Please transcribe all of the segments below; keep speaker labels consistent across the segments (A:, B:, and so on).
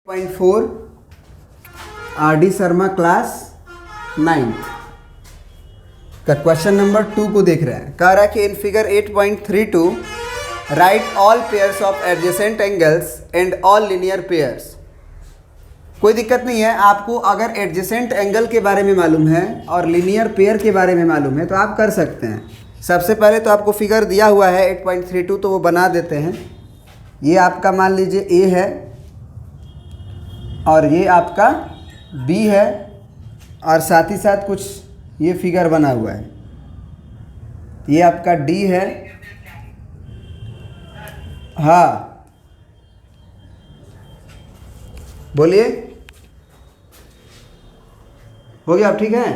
A: .4 RD Sharma class 9th का question number 2 को देख रहे हैं। कह रहा है कि in figure 8.32 right all pairs of adjacent angles and all linear pairs. कोई दिक्कत नहीं है, आपको अगर एडजेसेंट एंगल के बारे में मालूम है और लीनियर पेयर के बारे में मालूम है तो आप कर सकते हैं। सबसे पहले तो आपको फिगर दिया हुआ है 8.32, तो वो बना देते हैं। ये आपका मान लीजिए ए है और ये आपका बी है और साथ ही साथ कुछ ये फिगर बना हुआ है। ये आपका डी है। हाँ बोलिए, हो गया? अब ठीक है,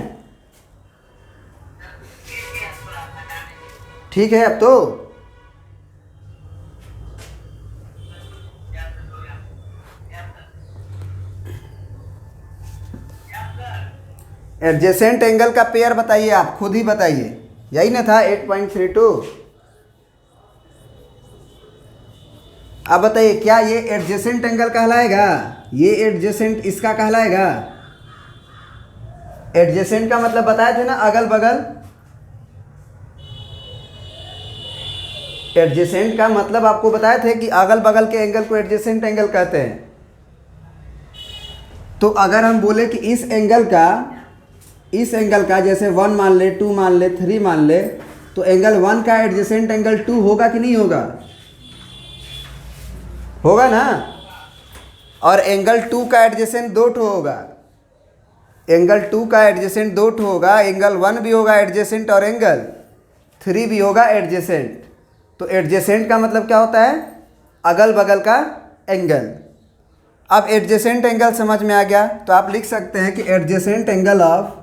A: ठीक है अब तो। एडजेसेंट एंगल का पेयर बताइए, आप खुद ही बताइए। यही ना था 8.32। अब बताइए, क्या ये एडजेसेंट एंगल कहलाएगा? ये एडजेसेंट इसका कहलाएगा? एडजेसेंट का मतलब बताए थे ना, अगल बगल। एडजेसेंट का मतलब आपको बताए थे कि अगल बगल के एंगल को एडजेसेंट एंगल कहते हैं। तो अगर हम बोले कि इस एंगल का जैसे 1 मान ले, 2 मान ले, 3 मान ले, तो एंगल 1 का एडजेसेंट एंगल 2 होगा कि नहीं होगा? होगा ना। और एंगल 2 का एडजेसेंट 2 होगा। एंगल 2 का एडजेसेंट 2 होगा। एंगल 1 भी होगा एडजेसेंट और एंगल 3 भी होगा एडजेसेंट। तो एडजेसेंट का मतलब क्या होता है? अगल बगल का एंगल। अब एडजेसेंट एंगल समझ में आ गया तो आप लिख सकते हैं कि adjacent angle of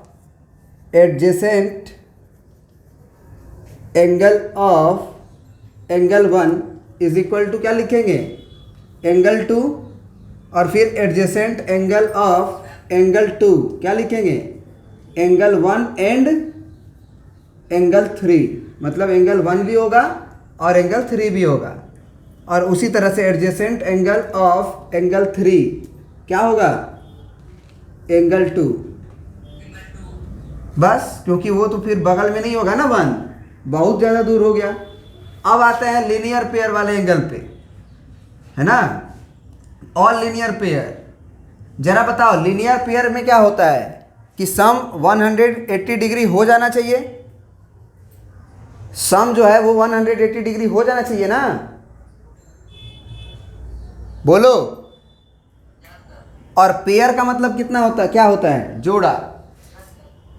A: angle 1 is equal to क्या लिखेंगे? एंगल 2 और फिर एडजेसेंट एंगल ऑफ एंगल 2 क्या लिखेंगे? Angle 1 and angle 3। मतलब एंगल 1 भी होगा और एंगल 3 भी होगा। और उसी तरह से एडजेसेंट एंगल ऑफ एंगल 3 क्या होगा? एंगल 2। बस, क्योंकि वो तो फिर बगल में नहीं होगा ना, 1 बहुत ज़्यादा दूर हो गया। अब आते हैं लीनियर पेयर वाले एंगल पे, है ना। All linear pair. जरा बताओ, लीनियर पेयर में क्या होता है कि सम 180 डिग्री हो जाना चाहिए। सम जो है वो 180 डिग्री हो जाना चाहिए ना। बोलो। और पेयर का मतलब कितना होता है? क्या होता है? जोड़ा,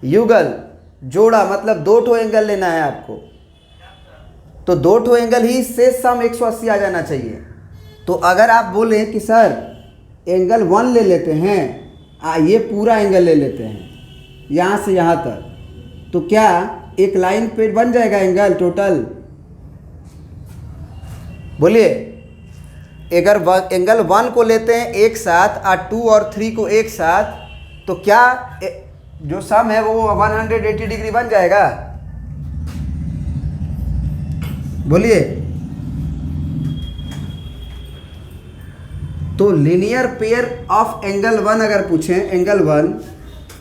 A: युगल। जोड़ा मतलब 2 ठो एंगल लेना है आपको, तो 2 ठो एंगल ही से सम 180 आ जाना चाहिए। तो अगर आप बोले कि सर एंगल 1 ले लेते हैं, ये पूरा एंगल ले लेते हैं यहाँ से यहाँ तक, तो क्या एक लाइन पे बन जाएगा एंगल टोटल? बोलिए। अगर एंगल 1 को लेते हैं एक साथ और 2 और 3 को एक साथ, तो क्या जो सम है वो 180 डिग्री बन जाएगा? बोलिए। तो लीनियर पेयर ऑफ एंगल 1 अगर पूछें, एंगल 1,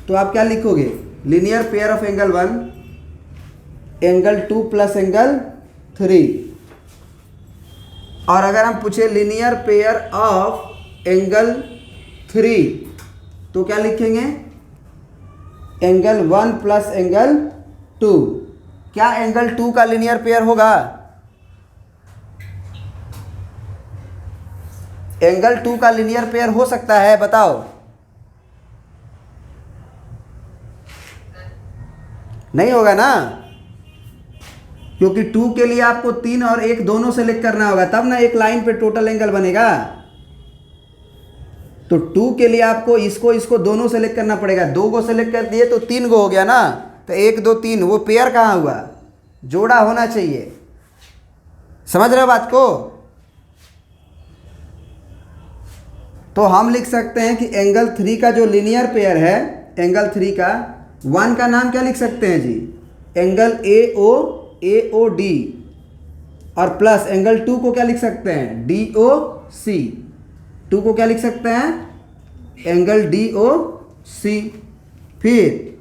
A: तो आप क्या लिखोगे? Linear pair of angle 1 angle 2 plus angle 3। और अगर हम पूछे लीनियर पेयर ऑफ एंगल 3, तो क्या लिखेंगे? Angle 1 plus angle 2। क्या एंगल 2 का लीनियर पेयर होगा? एंगल 2 का लीनियर पेयर हो सकता है? बताओ। नहीं होगा ना, क्योंकि 2 के लिए आपको 3 और 1 दोनों सेलेक्ट करना होगा, तब ना एक लाइन पे टोटल एंगल बनेगा। तो 2 के लिए आपको इसको दोनों सेलेक्ट करना पड़ेगा। 2 को सेलेक्ट कर दिए तो 3 गो हो गया ना, तो 1 2 3, वो पेयर कहाँ हुआ? जोड़ा होना चाहिए। समझ रहे हो बात को? तो हम लिख सकते हैं कि एंगल 3 का जो लीनियर पेयर है, एंगल 3 का 1 का नाम क्या लिख सकते हैं जी? Angle AOD। और प्लस एंगल 2 को क्या लिख सकते हैं? DOC। 2 को क्या लिख सकते हैं? एंगल डी ओ सी। फिर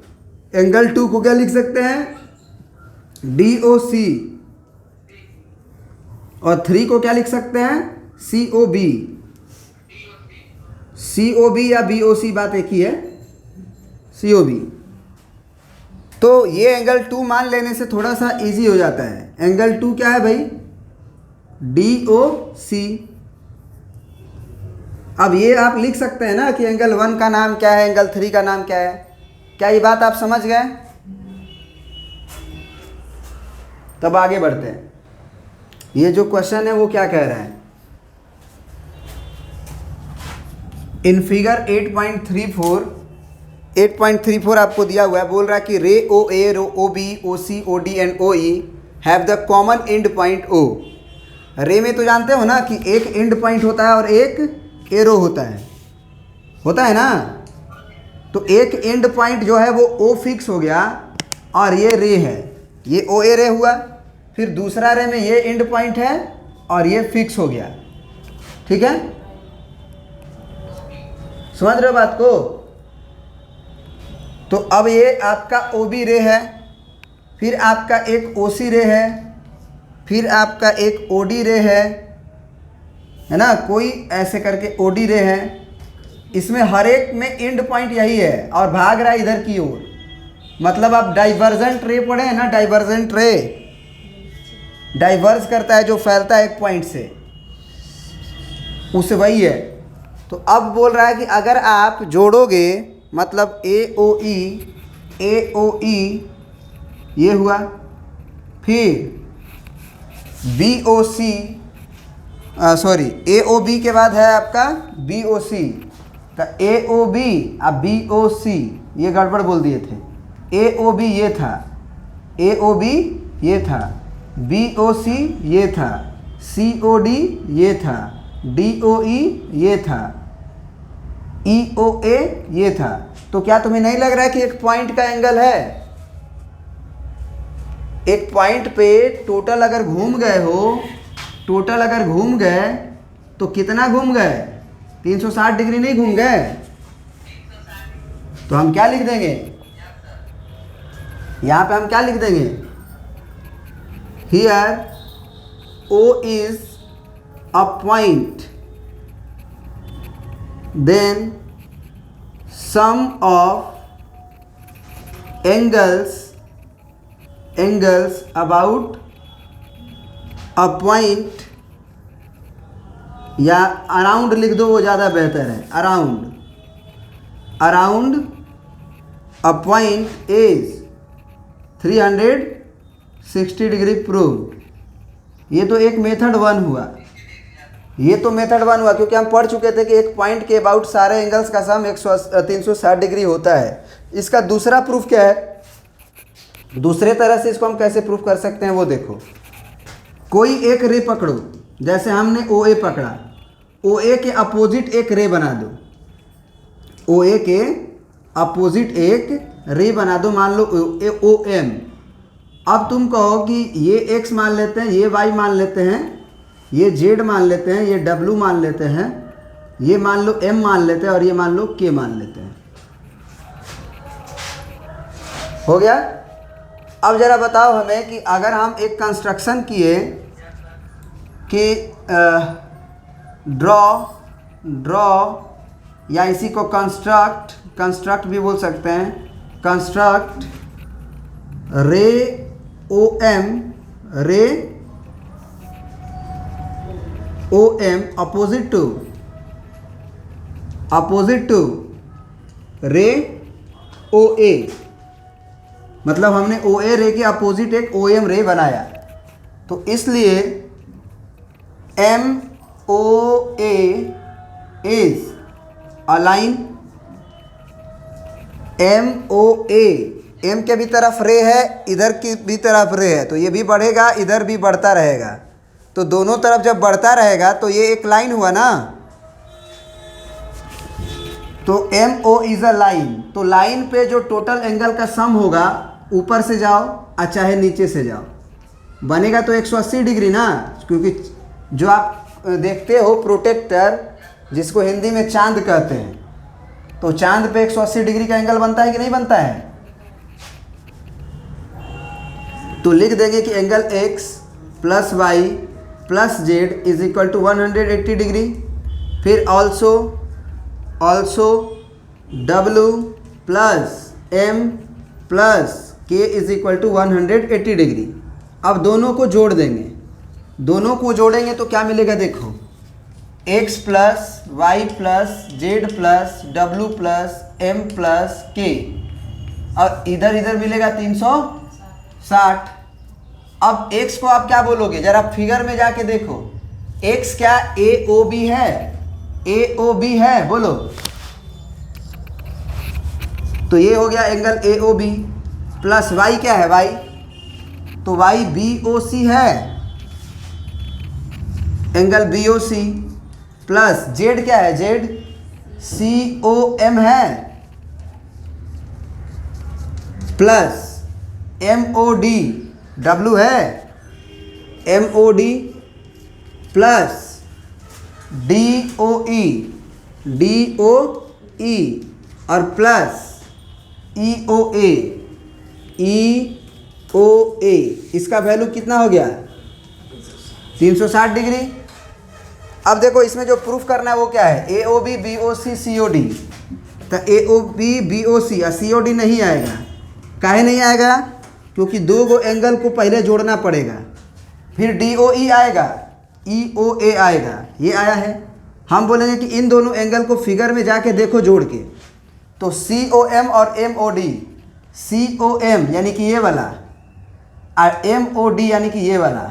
A: एंगल 2 को क्या लिख सकते हैं, डी ओ सी। और 3 को क्या लिख सकते हैं, सी ओ बी। सी ओ बी या बी ओ सी, बात एक ही है, सी ओ बी। तो ये एंगल 2 मान लेने से थोड़ा सा इजी हो जाता है। एंगल 2 क्या है भाई, डी ओ सी। अब ये आप लिख सकते हैं ना कि एंगल 1 का नाम क्या है, एंगल 3 का नाम क्या है। क्या ये बात आप समझ गए? तब आगे बढ़ते हैं। ये जो क्वेश्चन है वो क्या कह रहा है, इन फिगर 8.34 आपको दिया हुआ है। बोल रहा है कि ray O A, ray O B, O C, O D and O E have the common end point O. Ray में तो जानते हो ना कि एक एंड पॉइंट होता है और एक एरो होता है ना। तो एक एंड पॉइंट जो है वो ओ फिक्स हो गया और ये रे है, ये ओ ए रे हुआ। फिर दूसरा रे में ये एंड पॉइंट है और ये फिक्स हो गया। ठीक है, समझ रहे हो बात को? तो अब ये आपका ओ बी रे है, फिर आपका एक ओ सी रे है, फिर आपका एक ओ डी रे है ना, कोई ऐसे करके ओ डी रे है। इसमें हर एक में एंड पॉइंट यही है और भाग रहा है इधर की ओर। मतलब आप डाइवर्जेंट रे पढ़े हैं ना, डाइवर्जेंट रे डाइवर्स करता है, जो फैलता है एक पॉइंट से, उससे वही है। तो अब बोल रहा है कि अगर आप जोड़ोगे, मतलब ए ओ ई ये हुआ, फिर बी ओ सी, सॉरी ए ओ बी के बाद है आपका बी ओ सी। तो ए ओ बी अब बी ओ सी, ये गड़बड़ बोल दिए थे। ए ओ बी ये था, ए ओ बी ये था, बी ओ सी ये था, सी ओ डी ये था, डी ओ ई ये था, ई ओ ए ये था। तो क्या तुम्हें नहीं लग रहा है कि एक पॉइंट का एंगल है? एक पॉइंट पे टोटल अगर घूम गए हो, टोटल अगर घूम गए तो कितना घूम गए, 360 डिग्री नहीं घूम गए? तो हम क्या लिख देंगे यहाँ पे, हम क्या लिख देंगे, here O is a point, then sum of angles about a point, या अराउंड लिख दो, वो ज़्यादा बेहतर है। Around a point is 360 degree proved. ये तो एक मेथड 1 हुआ, क्योंकि हम पढ़ चुके थे कि एक पॉइंट के अबाउट सारे एंगल्स का सम 360 डिग्री होता है। इसका दूसरा प्रूफ क्या है, दूसरे तरह से इसको हम कैसे प्रूफ कर सकते हैं वो देखो। कोई एक रे पकड़ो, जैसे हमने ओ ए पकड़ा, ओ ए के अपोजिट एक रे बना दो, ओ ए के अपोजिट एक रे बना दो, मान लो ओ एम। अब तुम कहो कि ये एक्स मान लेते हैं, ये वाई मान लेते हैं, ये जेड मान लेते हैं, ये डब्लू मान लेते हैं, ये मान लो एम मान लेते हैं और ये मान लो के मान लेते हैं। हो गया? अब ज़रा बताओ हमें कि अगर हम एक कंस्ट्रक्शन किए कि ड्रॉ या इसी को कंस्ट्रक्ट भी बोल सकते हैं, कंस्ट्रक्ट रे ओ एम अपोजिट टू रे ओ ए। मतलब हमने ओ ए रे के अपोजिट एक ओ एम रे बनाया, तो इसलिए M O A is a line. M O A, M के भी तरफ रे है, इधर की भी तरफ रे है, तो ये भी बढ़ेगा, इधर भी बढ़ता रहेगा। तो दोनों तरफ जब बढ़ता रहेगा तो ये एक लाइन हुआ ना। तो M O is a line. तो लाइन पे जो टोटल एंगल का सम होगा, ऊपर से जाओ और चाहे नीचे से जाओ, बनेगा तो 180 डिग्री ना। क्योंकि जो आप देखते हो प्रोटेक्टर, जिसको हिंदी में चांद कहते हैं, तो चांद पे 180 डिग्री का एंगल बनता है कि नहीं बनता है? तो लिख देंगे कि angle x plus Y plus Z is equal to 180 degree. फिर also W plus M plus K is equal to 180 degree. अब दोनों को जोड़ देंगे, दोनों को जोड़ेंगे तो क्या मिलेगा देखो, x plus Y plus z plus W plus M plus K, और इधर इधर मिलेगा 360। अब x को आप क्या बोलोगे, जरा फिगर में जाके देखो, x क्या AOB है? AOB है, बोलो। तो ये हो गया एंगल AOB प्लस y क्या है? y, तो y BOC है, एंगल BOC प्लस z क्या है? z COM है प्लस MOD W है, MOD प्लस DOE और प्लस EOA। इसका वैल्यू कितना हो गया? 360 डिग्री। अब देखो इसमें जो प्रूफ करना है वो क्या है? AOB BOC COD। तो AOB BOC और COD नहीं आएगा। काहे नहीं आएगा? क्योंकि दो गो एंगल को पहले जोड़ना पड़ेगा, फिर DOE आएगा, EOA आएगा। ये आया है। हम बोलेंगे कि इन दोनों एंगल को फिगर में जाके देखो जोड़ के, तो COM और MOD, COM यानी कि ये वाला और MOD यानी कि ये वाला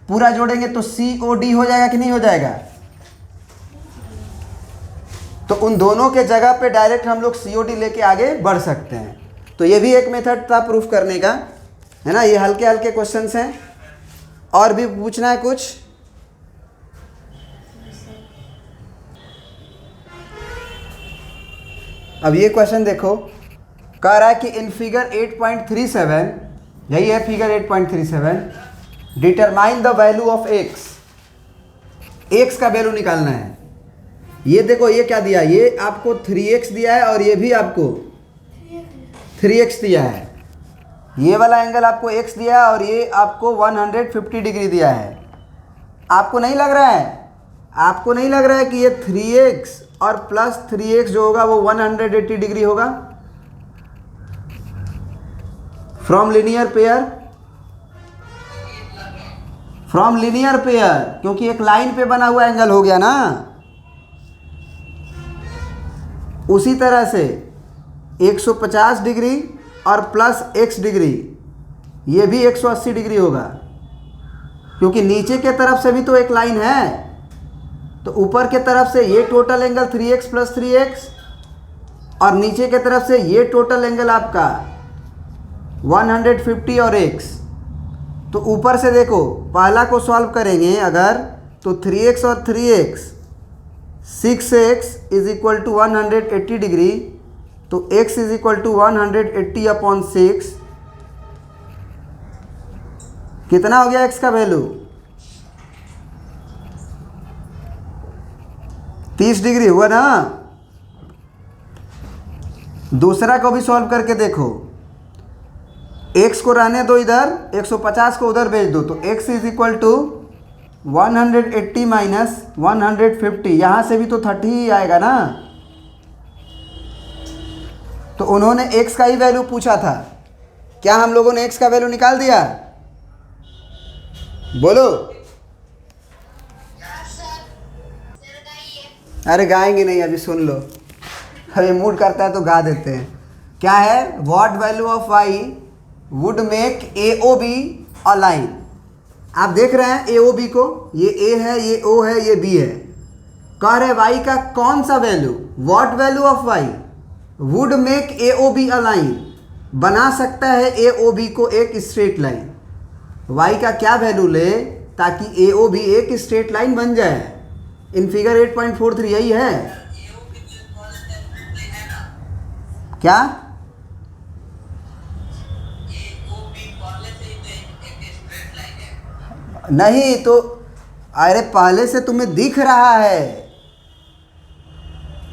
A: पूरा जोड़ेंगे तो COD हो जाएगा कि नहीं हो जाएगा? तो उन दोनों के जगह पे डायरेक्ट हम लोग COD लेके आगे बढ़ सकते हैं। तो ये भी एक मेथड था प्रूफ करने का, है ना। ये हल्के हल्के क्वेश्चंस हैं। और भी पूछना है कुछ? अब ये क्वेश्चन देखो, कह रहा है कि इन फिगर 8.37, यही है figure 8.37, determine the value of x का वैल्यू निकालना है। ये देखो ये क्या दिया, ये आपको 3x दिया है और ये भी आपको 3x दिया है। ये वाला एंगल आपको x दिया है और ये आपको 150 डिग्री दिया है। आपको नहीं लग रहा है, आपको नहीं लग रहा है कि ये 3x और प्लस 3x जो होगा वो 180 डिग्री होगा from linear pair? From linear pair, क्योंकि एक लाइन पे बना हुआ एंगल हो गया ना। उसी तरह से 150 डिग्री और प्लस x डिग्री, ये भी 180 डिग्री होगा, क्योंकि नीचे के तरफ से भी तो एक लाइन है। तो ऊपर के तरफ से ये total angle 3x plus 3x और नीचे के तरफ से ये टोटल एंगल आपका 150 और x। तो ऊपर से देखो, पहला को सॉल्व करेंगे अगर, तो 3x और 3x 6x is equal to 180 degree, तो x is equal to 180 upon 6। कितना हो गया x का वैल्यू? 30 डिग्री हुआ ना। दूसरा को भी सॉल्व करके देखो, x को रहने दो इधर, 150 को उधर भेज दो, तो x is equal to 180 minus 150, यहाँ से भी तो 30 ही आएगा ना। तो उन्होंने x का ही वैल्यू पूछा था, क्या हम लोगों ने x का वैल्यू निकाल दिया? बोलो। अरे गाएंगे नहीं, अभी सुन लो, अभी मूड करता है तो गा देते हैं। क्या है? What value of y would make AOB a line. आप देख रहे हैं AOB को, ये A है, ये O है, ये B है। कह रहे y का कौन सा value, what value of y would make AOB a line, बना सकता है AOB को एक स्ट्रेट लाइन। y का क्या वैल्यू ले ताकि AOB एक स्ट्रेट लाइन बन जाए? इन फिगर 8.43 यही है क्या? नहीं तो, अरे पहले से तुम्हें दिख रहा है,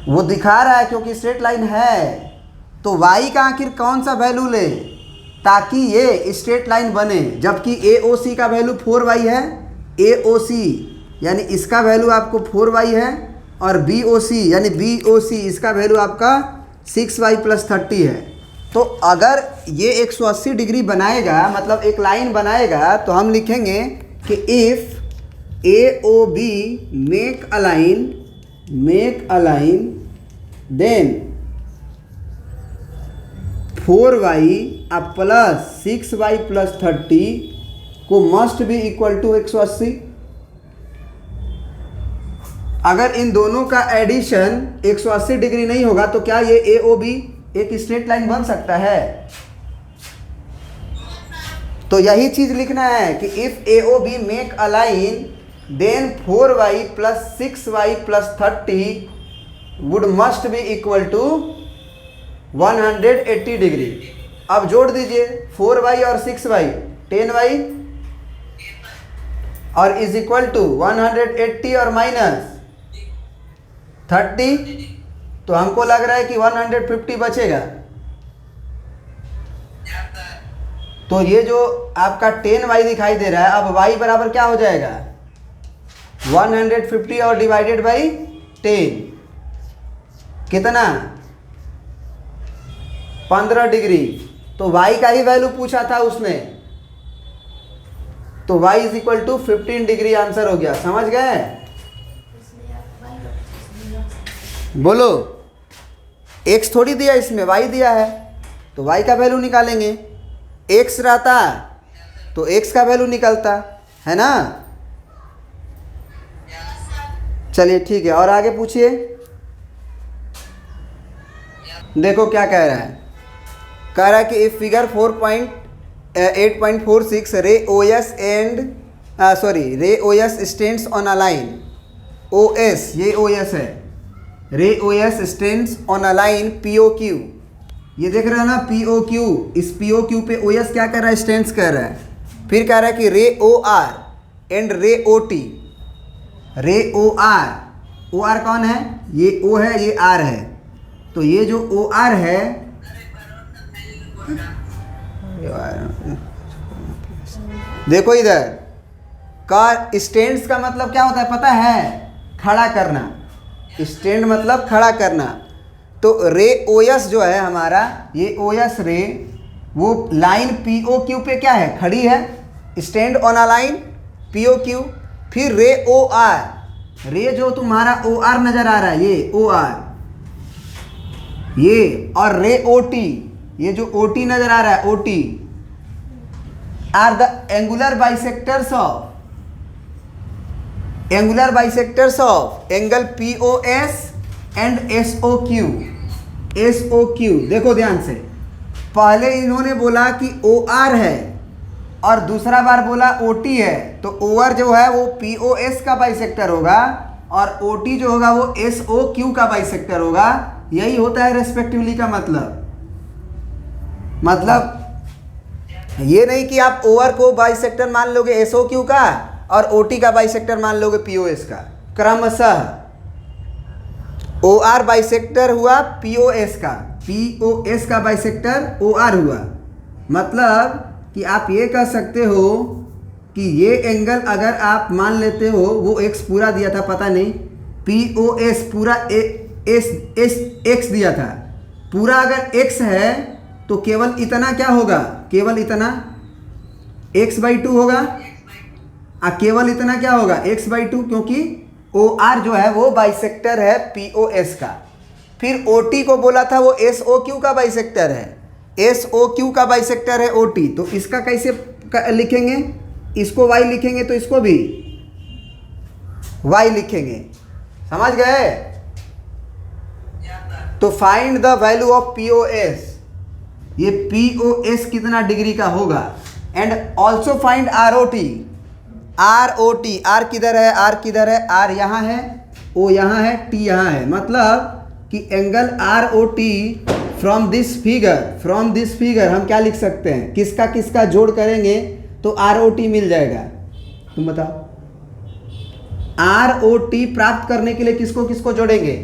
A: वो दिखा रहा है क्योंकि स्ट्रेट लाइन है, तो y का आखिर कौन सा वैल्यू ले ताकि ये स्ट्रेट लाइन बने, जबकि AOC का वैल्यू 4y है। AOC यानी इसका वैल्यू आपको 4y है, और BOC यानी BOC इसका वैल्यू आपका 6y + 30 है। तो अगर ये 180 डिग्री बनाएगा, मतलब एक लाइन बनाएगा, तो हम लिखेंगे कि if AOB make a line then 4y + 6y + 30 को मस्ट बी इक्वल टू 180। अगर इन दोनों का एडिशन 180 डिग्री नहीं होगा तो क्या ये AOB एक स्ट्रेट लाइन बन सकता है? तो यही चीज लिखना है कि if AOB make a line then 4y + 6y + 30 would must be equal to 180 degree. अब जोड़ दीजिए 4y और 6y 10y और इज इक्वल टू 180 और -30, तो हमको लग रहा है कि 150 बचेगा। तो ये जो आपका 10y दिखाई दे रहा है, अब y बराबर क्या हो जाएगा? 150 और डिवाइडेड बाई 10 कितना? 15 डिग्री। तो y का ही वैल्यू पूछा था उसने, तो y is equal to 15 degree answer हो गया। समझ गए? बोलो, x थोड़ी दिया इसमें, y दिया है, तो y का वैल्यू निकालेंगे। x रहता तो x का वैल्यू निकलता है ना। चलिए ठीक है, और आगे पूछिए। देखो क्या कह रहा है, कह रहा है कि इफ फिगर 8.46 रे OS stands on a line OS, ये OS है, रे OS stands on a line POQ। ये देख रहे हो ना POQ, इस POQ पे OS क्या कर रहा है? स्टैंड्स कर रहा है। फिर कह रहा है कि रे OR एंड रे OT। रे OR कौन है? ये O है, ये R है। तो ये जो OR है, देखो इधर का स्टैंड्स का मतलब क्या होता है पता है? खड़ा करना। स्टैंड मतलब खड़ा करना। तो रे OS जो है हमारा, ये OS रे वो लाइन POQ पे क्या है? खड़ी है। Stand on a line POQ। फिर रे OR, रे जो तुम्हारा OR नजर आ रहा है, ये OR, ये, और रे OT, ये जो OT नजर आ रहा है, OT are the angular bisectors of angle POS and SOQ। देखो ध्यान से, पहले इन्होंने बोला कि OR है और दूसरा बार बोला OT है। तो OR जो है वो POS का बाइसेक्टर होगा और OT जो होगा वो SOQ का बाइसेक्टर होगा। यही होता है रेस्पेक्टिवली का मतलब ये नहीं कि आप OR को बाइसेक्टर मान लोगे SOQ का और OT का बाइसेक्टर मान लोगे POS का। क्रमशः OR बाइसेक्टर हुआ POS का, POS का बाइसेक्टर OR हुआ। मतलब कि आप ये कह सकते हो कि ये एंगल अगर आप मान लेते हो, वो x पूरा दिया था, पता नहीं POS पूरा x दिया था, पूरा अगर x है तो केवल इतना क्या होगा? केवल इतना x/2 होगा। केवल इतना क्या होगा? x/2, क्योंकि OR जो है वो बाइसेक्टर है POS का। फिर OT को बोला था वो SOQ का बाइसेक्टर है, SOQ का बाइसेक्टर है OT। तो इसका कैसे लिखेंगे? इसको y लिखेंगे तो इसको भी y लिखेंगे। समझ गए? तो find the value of POS, ये POS कितना डिग्री का होगा, and also find ROT। R किधर है? R किधर है? R यहाँ है, O यहाँ है, T यहाँ है। मतलब कि angle ROT from this figure हम क्या लिख सकते हैं? किसका किसका जोड़ करेंगे तो ROT मिल जाएगा? तुम बताओ। ROT प्राप्त करने के लिए किसको किसको जोड़ेंगे?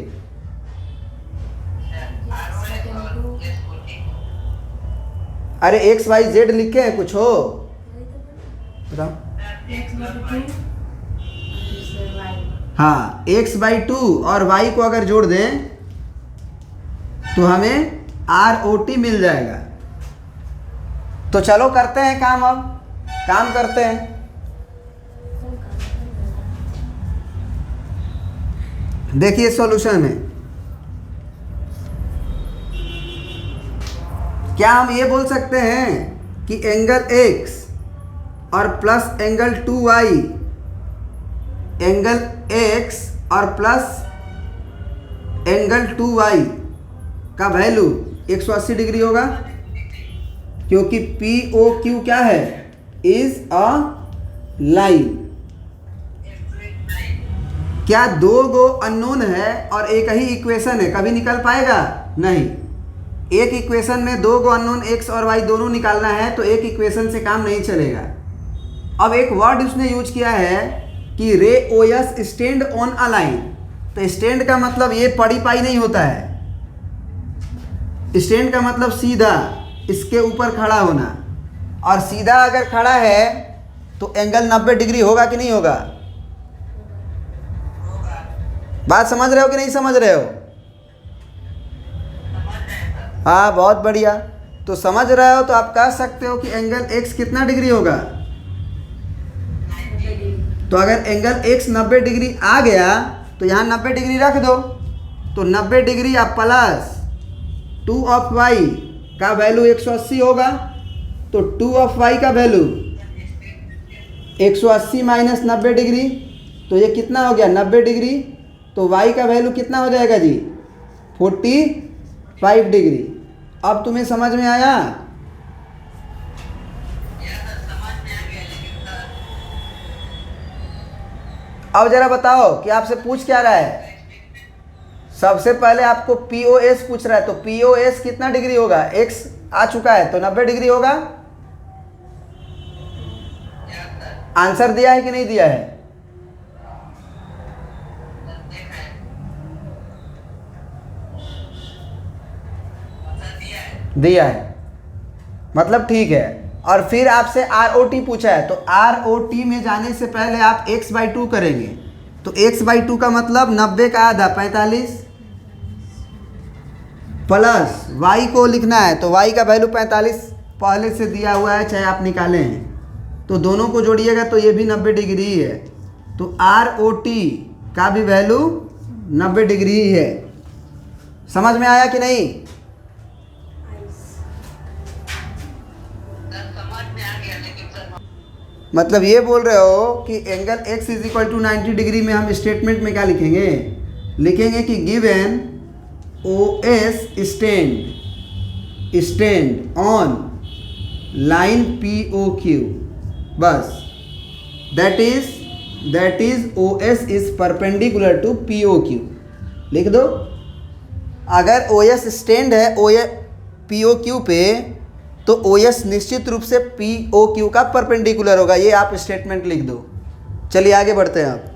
A: अरे एक्स वाई जेड लिखे हैं कुछ हो बताओ। हाँ x/2 और y को अगर जोड़ दें तो हमें ROT मिल जाएगा। तो चलो करते हैं काम, अब काम करते हैं। देखिए सॉल्यूशन में क्या हम ये बोल सकते हैं कि एंगल x और plus angle 2y, angle x और प्लस एंगल 2y का वैल्यू 180 डिग्री होगा, क्योंकि POQ क्या है, इज अ लाइन। क्या दो गो अननोन है और एक ही इक्वेशन है, कभी निकल पाएगा? नहीं। एक इक्वेशन में दो गो अननोन x और y दोनों निकालना है तो एक इक्वेशन से काम नहीं चलेगा। अब एक वर्ड उसने यूज किया है कि रे OS stand on a line. तो स्टैंड का मतलब ये पड़ी पाई नहीं होता है, स्टैंड का मतलब सीधा इसके ऊपर खड़ा होना, और सीधा अगर खड़ा है तो एंगल 90 डिग्री होगा कि नहीं होगा? बात समझ रहे हो कि नहीं समझ रहे हो? हाँ बहुत बढ़िया। तो समझ रहे हो तो आप कह सकते हो कि एंगल x कितना डिग्री होगा? तो अगर एंगल x 90 डिग्री आ गया तो यहाँ 90 डिग्री रख दो, तो 90 डिग्री आप प्लस 2 ऑफ y का वैल्यू 180 होगा, तो 2 ऑफ y का वैल्यू 180 माइनस 90 डिग्री, तो ये कितना हो गया 90 डिग्री। तो y का वैल्यू कितना हो जाएगा जी? 45 डिग्री। अब तुम्हें समझ में आया? अब जरा बताओ कि आपसे पूछ क्या रहा है। सबसे पहले आपको POS पूछ रहा है, तो POS कितना डिग्री होगा? x आ चुका है तो 90 डिग्री होगा। आंसर दिया है कि नहीं दिया है? दिया है, मतलब ठीक है। और फिर आपसे ROT पूछा है, तो ROT में जाने से पहले आप x/2 करेंगे। तो x/2 का मतलब 90 का आधा 45, प्लस y को लिखना है, तो y का वैल्यू 45 पहले से दिया हुआ है, चाहे आप निकालें हैं। तो दोनों को जोड़िएगा तो ये भी 90 डिग्री ही है, तो ROT का भी वैल्यू 90 डिग्री ही है। समझ में आया कि नहीं? मतलब ये बोल रहे हो कि एंगल x = 90 डिग्री में हम स्टेटमेंट में क्या लिखेंगे? लिखेंगे कि given OS stand on line POQ, बस। That is OS is perpendicular to POQ। लिख दो। अगर OS स्टैंड है POQ पे, तो OS निश्चित रूप से POQ का परपेंडिकुलर होगा। ये आप स्टेटमेंट लिख दो। चलिए आगे बढ़ते हैं आप।